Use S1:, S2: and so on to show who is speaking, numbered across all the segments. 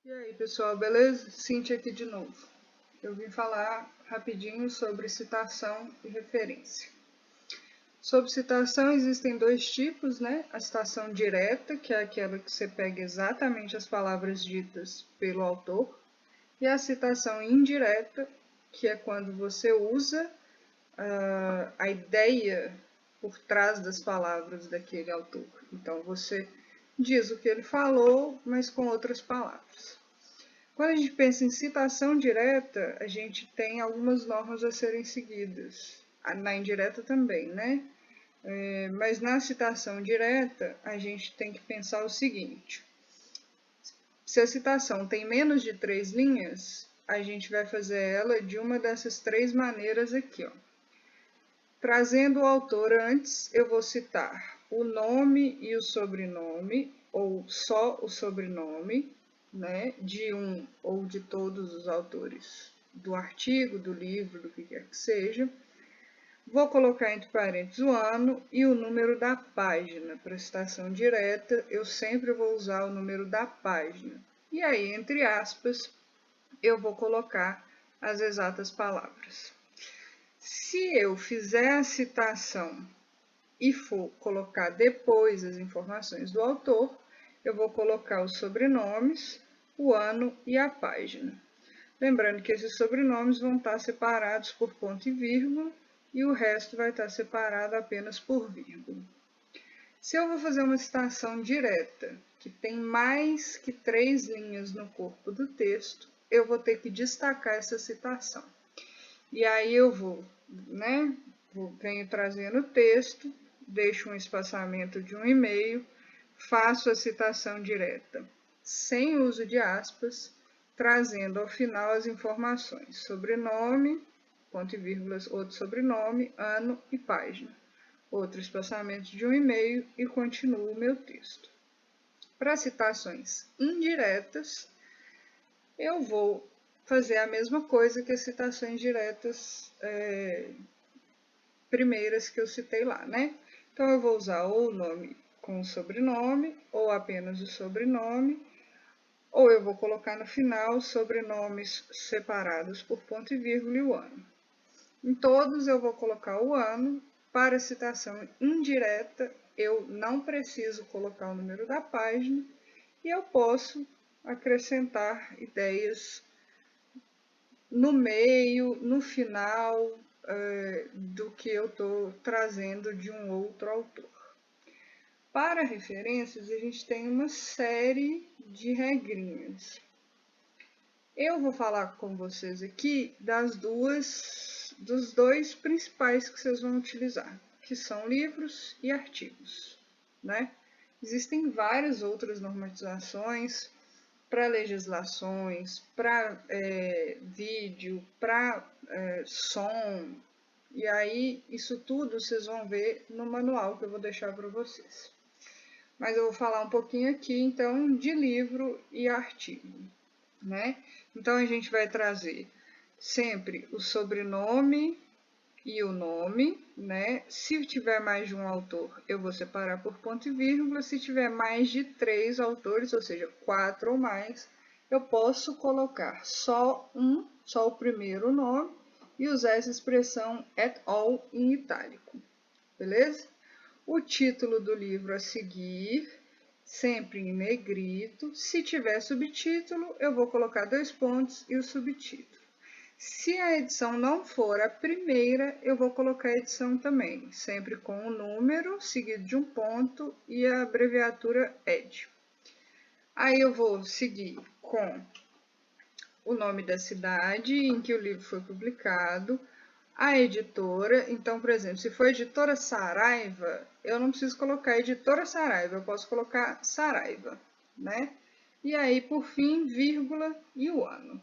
S1: E aí, pessoal, beleza? Cíntia aqui de novo. Eu vim falar rapidinho sobre citação e referência. Sobre citação, existem dois tipos, né? A citação direta, que é aquela que você pega exatamente as palavras ditas pelo autor, e a citação indireta, que é quando você usa a ideia por trás das palavras daquele autor. Então, você diz o que ele falou, mas com outras palavras. Quando a gente pensa em citação direta, a gente tem algumas normas a serem seguidas. Na indireta também, né? Mas na citação direta, a gente tem que pensar o seguinte. Se a citação tem menos de 3 linhas, a gente vai fazer ela de uma dessas 3 maneiras aqui, ó. Trazendo o autor antes, eu vou citar o nome e o sobrenome, ou só o sobrenome, né, de um ou de todos os autores do artigo, do livro, do que quer que seja. Vou colocar entre parênteses o ano e o número da página. Para citação direta, eu sempre vou usar o número da página. E aí, entre aspas, eu vou colocar as exatas palavras. Se eu fizer a citação e for colocar depois as informações do autor, eu vou colocar os sobrenomes, o ano e a página. Lembrando que esses sobrenomes vão estar separados por ponto e vírgula e o resto vai estar separado apenas por vírgula. Se eu vou fazer uma citação direta, que tem mais que 3 linhas no corpo do texto, eu vou ter que destacar essa citação. E aí eu venho trazendo o texto, deixo um espaçamento de 1,5, faço a citação direta sem uso de aspas, trazendo ao final as informações: sobrenome, ponto e vírgula, outro sobrenome, ano e página. Outro espaçamento de 1,5 e continuo o meu texto. Para citações indiretas, eu vou fazer a mesma coisa que as citações diretas primeiras que eu citei lá, né? Então, eu vou usar ou o nome com o sobrenome, ou apenas o sobrenome, ou eu vou colocar no final sobrenomes separados por ponto e vírgula e o ano. Em todos, eu vou colocar o ano. Para citação indireta, eu não preciso colocar o número da página e eu posso acrescentar ideias no meio, no final do que eu estou trazendo de um outro autor. Para referências, a gente tem uma série de regrinhas. Eu vou falar com vocês aqui dos dois principais que vocês vão utilizar, que são livros e artigos, né? Existem várias outras normatizações para legislações, para vídeo, para som, e aí isso tudo vocês vão ver no manual que eu vou deixar para vocês. Mas eu vou falar um pouquinho aqui, então, de livro e artigo, né? Então, a gente vai trazer sempre o sobrenome e o nome, né? Se tiver mais de um autor, eu vou separar por ponto e vírgula. Se tiver mais de 3 autores, ou seja, 4 ou mais, eu posso colocar só o primeiro nome e usar essa expressão at all em itálico, beleza? O título do livro a seguir, sempre em negrito. Se tiver subtítulo, eu vou colocar 2 pontos e o subtítulo. Se a edição não for a primeira, eu vou colocar a edição também, sempre com o número, seguido de um ponto e a abreviatura ed. Aí eu vou seguir com o nome da cidade em que o livro foi publicado, a editora. Então, por exemplo, se for editora Saraiva, eu não preciso colocar editora Saraiva, eu posso colocar Saraiva, né? E aí, por fim, vírgula e o ano.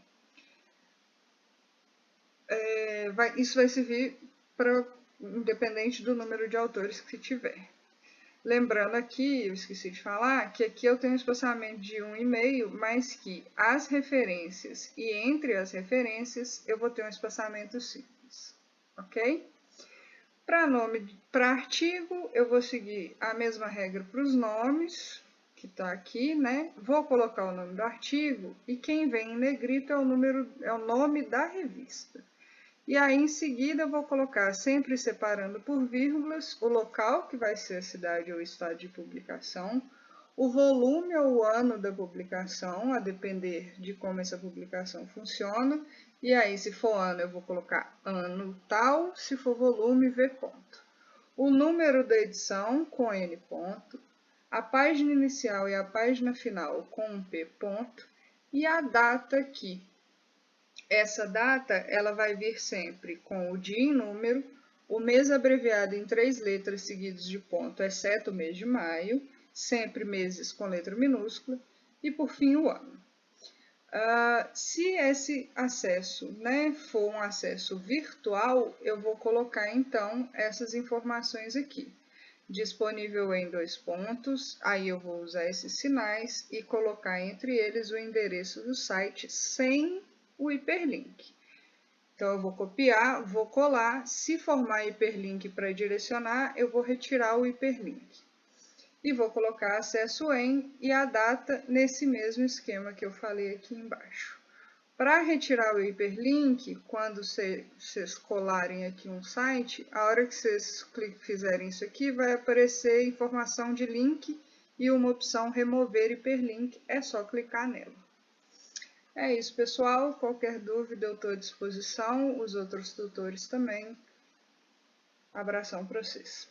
S1: Isso vai servir para independente do número de autores que tiver. Lembrando aqui, eu esqueci de falar, que aqui eu tenho um espaçamento de 1,5, mas que as referências e entre as referências eu vou ter um espaçamento simples, ok? Para artigo, eu vou seguir a mesma regra para os nomes, que está aqui, né? Vou colocar o nome do artigo e quem vem em negrito é o nome da revista. E aí, em seguida, eu vou colocar, sempre separando por vírgulas, o local, que vai ser a cidade ou estado de publicação, o volume ou o ano da publicação, a depender de como essa publicação funciona. E aí, se for ano, eu vou colocar ano tal, se for volume, V ponto. O número da edição, com N ponto, a página inicial e a página final, com um P ponto, e a data aqui. Essa data, ela vai vir sempre com o dia em número, o mês abreviado em 3 letras seguidas de ponto, exceto o mês de maio, sempre meses com letra minúscula, e por fim o ano. Se esse acesso, né, for um acesso virtual, eu vou colocar então essas informações aqui. Disponível em 2 pontos, aí eu vou usar esses sinais e colocar entre eles o endereço do site sem o hiperlink. Então, eu vou copiar, vou colar, se formar hiperlink para direcionar, eu vou retirar o hiperlink. E vou colocar acesso em e a data nesse mesmo esquema que eu falei aqui embaixo. Para retirar o hiperlink, quando vocês colarem aqui um site, a hora que vocês fizerem isso aqui, vai aparecer informação de link e uma opção remover hiperlink, é só clicar nela. É isso, pessoal. Qualquer dúvida eu estou à disposição, os outros tutores também. Abração para vocês.